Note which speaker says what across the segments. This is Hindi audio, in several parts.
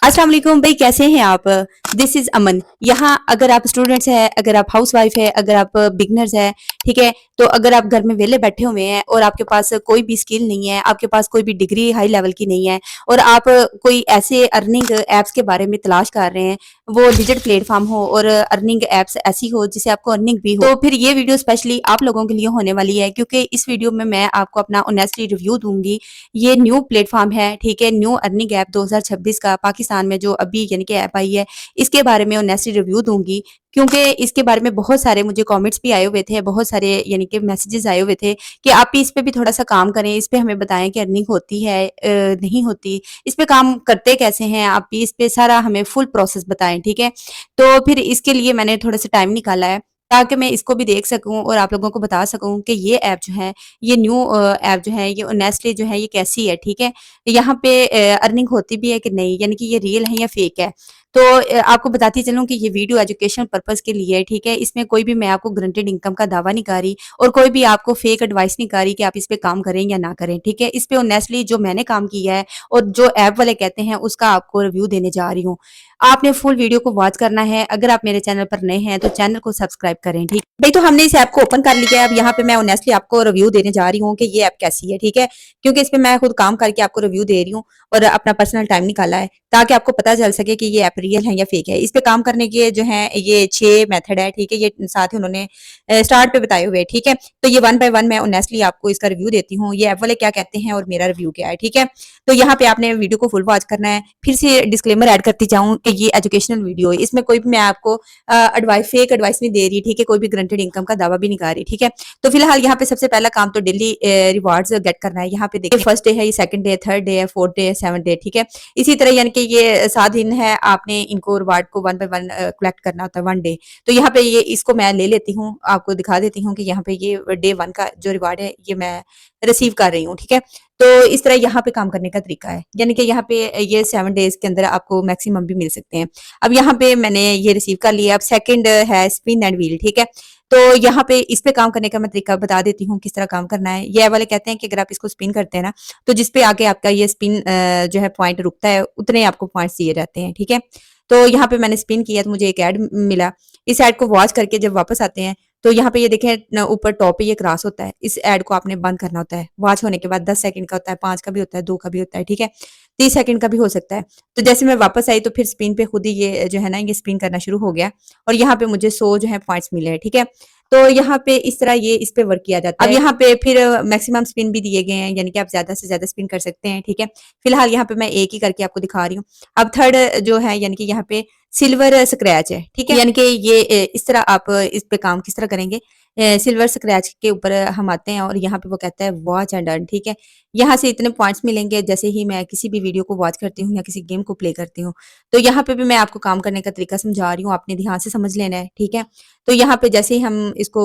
Speaker 1: अस्सलाम वालेकुम भाई, कैसे हैं आप। दिस इज अमन। यहाँ अगर आप स्टूडेंट्स हैं, अगर आप हाउस वाइफ है, अगर आप बिगनर्स है, ठीक है, तो अगर आप घर में वेले बैठे हुए हैं और आपके पास कोई भी स्किल नहीं है, आपके पास कोई भी डिग्री हाई लेवल की नहीं है और आप कोई ऐसे अर्निंग एप्स के बारे में तलाश कर रहे हैं, वो डिजिटल प्लेटफॉर्म हो और अर्निंग एप्स ऐसी हो जिससे आपको अर्निंग भी हो, तो फिर ये वीडियो स्पेशली आप लोगों के लिए होने वाली है, क्योंकि इस वीडियो में मैं आपको अपना ऑनेस्टली रिव्यू दूंगी। ये न्यू प्लेटफॉर्म है, ठीक है, न्यू अर्निंग ऐप 2026 का पाकिस्तान में जो अभी यानी कि ऐप आई है, इसके बारे में ऑनेस्टली रिव्यू दूंगी। क्योंकि इसके बारे में बहुत सारे मुझे कमेंट्स भी आए हुए थे, बहुत सारे यानी कि मैसेजेस आए हुए थे कि आप इस पे भी थोड़ा सा काम करें, इस पे हमें बताएं कि अर्निंग होती है नहीं होती, इस पे काम करते कैसे हैं, आप इस पे सारा हमें फुल प्रोसेस बताएं, ठीक है। तो फिर इसके लिए मैंने थोड़ा सा टाइम निकाला है ताकि मैं इसको भी देख सकूं और आप लोगों को बता सकूं कि ये ऐप जो है, ये न्यू ऐप जो है, ये ऑनेस्टली जो है ये कैसी है, ठीक है। यहाँ पे अर्निंग होती भी है कि नहीं, यानी कि ये रियल है या फेक है। तो आपको बताती चलूं कि ये वीडियो एजुकेशन पर्पस के लिए है, ठीक है। इसमें कोई भी मैं आपको गारंटेड इनकम का दावा नहीं कर रही और कोई भी आपको फेक एडवाइस नहीं कर रही कि आप इस पे काम करें या ना करें, ठीक है। इस पे ऑनेस्टली जो मैंने काम किया है और जो ऐप वाले कहते हैं उसका आपको रिव्यू देने जा रही हूँ। आपने फुल वीडियो को वॉच करना है। अगर आप मेरे चैनल पर नए हैं तो चैनल को सब्सक्राइब करें, ठीक भाई। तो हमने इस ऐप को ओपन कर लिया है। अब यहाँ पे मैं ऑनेस्टली आपको रिव्यू देने जा रही हूँ कि ये ऐप कैसी है, ठीक है। क्योंकि इस पे मैं खुद काम करके आपको रिव्यू दे रही हूँ और अपना पर्सनल टाइम निकाला है ताकि आपको पता चल सके कि ये ऐप रियल है या फेक है। इस पे काम करने के जो है ये 6 मेथड है, ठीक है। ये साथ ही उन्होंने स्टार्ट पे बताए हुए हैं, ठीक है। तो ये वन बाय वन मैं ऑनेस्टली आपको इसका रिव्यू देती हूँ, ये ऐप वाले क्या कहते हैं और मेरा रिव्यू क्या है, ठीक है। तो यहाँ पे आपने वीडियो को फुल वॉच करना है। फिर से डिस्क्लेमर ऐड करती जाऊँ कि ये एजुकेशनल वीडियो है, इसमें कोई भी मैं आपको एडवाइस फेक एडवाइस नहीं दे रही, ठीक है। कोई भी गारंटेड इनकम का दावा भी नहीं कर रही, ठीक है। तो फिलहाल यहाँ पे सबसे पहला काम तो डेली रिवार्ड्स गेट करना है। यहाँ पे देखिए फर्स्ट डे है, ये सेकंड डे, थर्ड डे है, फोर्थ डे है, सेवंथ डे, ठीक है। इसी तरह यानी कि ये 7 दिन है, आपने इनको रिवार्ड को वन बाय वन कलेक्ट करना होता है, वन डे। तो यहाँ पे ये इसको मैं ले लेती हूँ, आपको दिखा देती हूँ कि यहाँ पे ये डे 1 का जो रिवार्ड है ये मैं रिसीव कर रही हूँ, ठीक है। तो इस तरह यहाँ पे काम करने का तरीका है, यानी कि यहाँ पे ये 7 डेज के अंदर आपको मैक्सिमम भी मिल सकते हैं। अब यहाँ पे मैंने ये रिसीव कर लिया। अब सेकंड है स्पिन एंड व्हील, ठीक है। तो यहाँ पे इस पे काम करने का मैं तरीका बता देती हूँ किस तरह काम करना है। ये वाले कहते हैं कि अगर आप इसको स्पिन करते हैं ना, तो जिस पे आके आपका ये स्पिन जो है पॉइंट रुकता है, उतने आपको पॉइंट्स दिए जाते हैं, ठीक है। तो यहाँ पे मैंने स्पिन किया तो मुझे एक ऐड मिला। इस ऐड को वॉच करके जब वापस आते हैं तो यहाँ पे ये देखें ऊपर टॉप पे ये क्रॉस होता है, इस ऐड को आपने बंद करना होता है। वॉच होने के बाद 10 सेकंड का होता है, 5 का भी होता है, 2 का भी होता है, ठीक है। 30 सेकंड का भी हो सकता है। तो जैसे मैं वापस आई तो फिर स्पिन पे खुद ही ये जो है ना, ये स्पिन करना शुरू हो गया और यहाँ पे मुझे 100 जो है पॉइंट्स मिले हैं, ठीक है। तो यहाँ पे इस तरह ये इस पे वर्क किया जाता है। अब यहाँ पे फिर मैक्सिमम स्पिन भी दिए गए हैं, यानी कि आप ज्यादा से ज्यादा स्पिन कर सकते हैं, ठीक है। फिलहाल यहाँ पे मैं एक ही करके आपको दिखा रही हूँ। अब थर्ड जो है, यानी कि यहाँ पे सिल्वर स्क्रैच है, ठीक है। यानी कि ये इस तरह आप इस पे काम किस तरह करेंगे। सिल्वर स्क्रैच के ऊपर हम आते हैं और यहाँ पे वो कहता है वॉच एंड अर्न, ठीक है। यहाँ से इतने पॉइंट्स मिलेंगे जैसे ही मैं किसी भी वीडियो को वॉच करती हूँ या किसी गेम को प्ले करती हूँ। तो यहाँ पे भी मैं आपको काम करने का तरीका समझा रही हूँ, आपने ध्यान से समझ लेना है, ठीक है। तो यहाँ पे जैसे ही हम इसको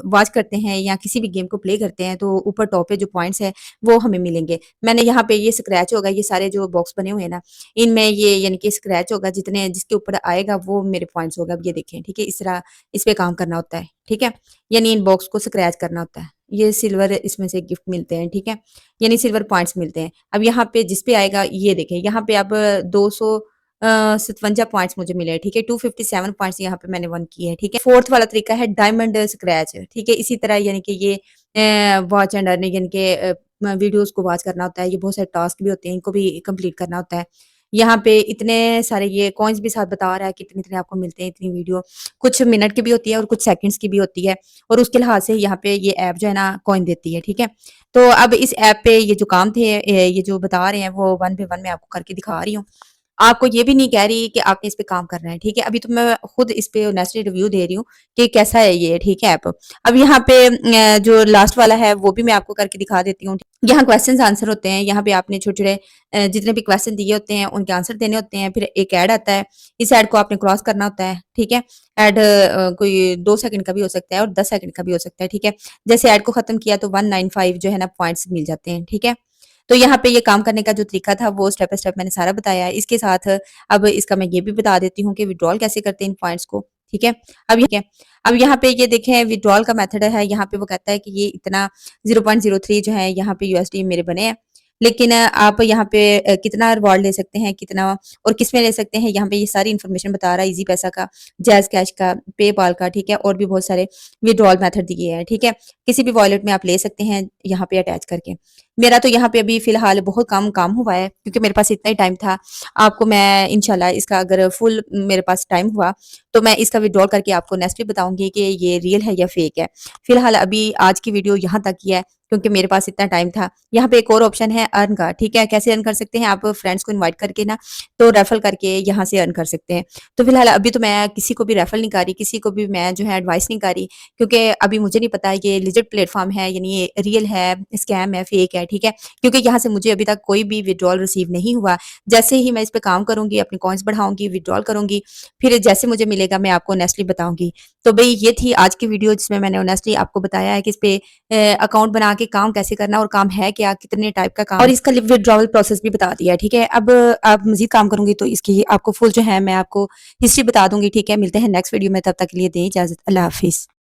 Speaker 1: वॉच करते हैं या किसी भी गेम को प्ले करते हैं तो ऊपर टॉप पे जो पॉइंट्स है वो हमें मिलेंगे। मैंने यहाँ पे ये स्क्रैच होगा, ये सारे जो बॉक्स बने हुए हैं ना, इनमें ये यानी कि स्क्रैच होगा, जितने जिसके ऊपर आएगा वो मेरे पॉइंट्स होगा। अब ये देखें, ठीक है, इस तरह इस पे काम करना होता है, ठीक है। यानी इन बॉक्स को स्क्रैच करना होता है। ये सिल्वर इसमें से गिफ्ट मिलते हैं, ठीक है, यानी सिल्वर पॉइंट्स मिलते हैं। अब यहाँ पे जिस पे आएगा ये देखें, यहाँ पे अब 257 पॉइंट्स मुझे मिले हैं, ठीक है। 257 पॉइंट्स यहाँ पे मैंने वन किए हैं, ठीक है। फोर्थ वाला तरीका है डायमंड स्क्रैच, ठीक है। इसी तरह यानी कि ये वॉच एंड अर्न, यानी कि वीडियोस को वॉच करना होता है। ये बहुत सारे टास्क भी होते हैं, इनको भी कंप्लीट करना होता है। यहाँ पे इतने सारे ये कॉइन्स भी साथ बता रहा है कि इतने इतने आपको मिलते हैं, इतनी वीडियो कुछ मिनट की भी होती है और कुछ सेकंड्स की भी होती है और उसके लिहाज से यहाँ पे ये ऐप जो है ना कॉइन देती है, ठीक है। तो अब इस ऐप पे ये जो काम थे, ये जो बता रहे हैं वो वन बाय वन मैं आपको करके दिखा रही हूँ। आपको ये भी नहीं कह रही कि आपने इस पे काम करना है, ठीक है। अभी तो मैं खुद इस पे नेचुरली रिव्यू दे रही हूँ कि कैसा है ये, ठीक है ऐप। अब यहाँ पे जो लास्ट वाला है वो भी मैं आपको करके दिखा देती हूँ। यहाँ क्वेश्चन आंसर होते हैं, यहाँ पे आपने छोटे छोटे जितने भी क्वेश्चन दिए होते हैं उनके आंसर देने होते हैं। फिर एक ऐड आता है, इस ऐड को आपने क्रॉस करना होता है, ठीक है। ऐड कोई 2 सेकंड का भी हो सकता है और 10 सेकंड का भी हो सकता है, ठीक है। जैसे ऐड को खत्म किया तो 195 जो है ना पॉइंट्स मिल जाते हैं, ठीक है। तो यहाँ पे ये काम करने का जो तरीका था वो स्टेप बाय स्टेप मैंने सारा बताया है। इसके साथ अब इसका मैं ये भी बता देती हूँ कि विड्रॉल कैसे करते हैं इन पॉइंट्स को, ठीक है। अब यहाँ पे ये देखें विड्रॉल का मेथड है। यहाँ पे वो कहता है कि ये इतना 0.03 जो है यहाँ पे यूएसडी मेरे बने हैं। लेकिन आप यहाँ पे कितना रिवॉर्ड ले सकते हैं, कितना और किसमें ले सकते हैं, यहाँ पे ये सारी इन्फॉर्मेशन बता रहा है। ईज़ी पैसा का, जैज़ कैश का, पेपाल का, ठीक है? और भी बहुत सारे विथड्रॉल मेथड दिए हैं, ठीक है? किसी भी वॉलेट में आप ले सकते हैं यहाँ पे अटैच करके। मेरा तो यहाँ पे अभी फ़िलहाल बहुत कम काम हुआ है क्योंकि मेरे पास इतना ही टाइम था। आपको मैं इंशाल्लाह इसका अगर फुल मेरे पास टाइम हुआ, तो मैं इसका विथड्रॉल करके आपको नेक्स्ट वीक बताऊँगी कि ये रियल है या फ़ेक है। फ़िलहाल अभी आज की वीडियो यहाँ तक ही है क्योंकि मेरे पास इतना टाइम था। यहाँ पे एक और ऑप्शन है अर्न का, ठीक है? कैसे अर्न कर सकते हैं आप फ्रेंड्स को इनवाइट करके ना, तो रेफर करके यहाँ से अर्न कर सकते हैं। तो फ़िलहाल अभी तो मैं किसी को भी रेफर नहीं कर रही, किसी को भी मैं जो है एडवाइस नहीं कर रही क्योंकि अभी मुझे नहीं पता ये लिजिट प्लेटफ़ॉर्म है यानी ये रियल है, स्कैम है, फ़ेक है, ठीक है? क्योंकि यहाँ से मुझे अभी तक कोई भी विथड्रॉल रिसीव नहीं हुआ। जैसे ही मैं इस पे काम करूँगी, अपने कॉइन्स बढ़ाऊँगी, विथड्रॉल करूँगी, फिर जैसे मुझे मिलेगा मैं आपको ऑनेस्टली बताऊँगी। तो भई ये थी आज की वीडियो जिसमें मैंने ऑनेस्टली आपको बताया है कि इस पे अकाउंट बना के काम कैसे करना और काम है क्या, कितने टाइप का काम और इसका विथड्रॉवल प्रोसेस भी बता दिया है, ठीक है? अब आप मज़ीद काम करूँगी तो इसकी आपको फुल जो है मैं आपको हिस्ट्री बता दूँगी, ठीक है? मिलते हैं नेक्स्ट वीडियो में, तब तक के लिए दें इजाज़त। अल्लाह हाफ़िज़।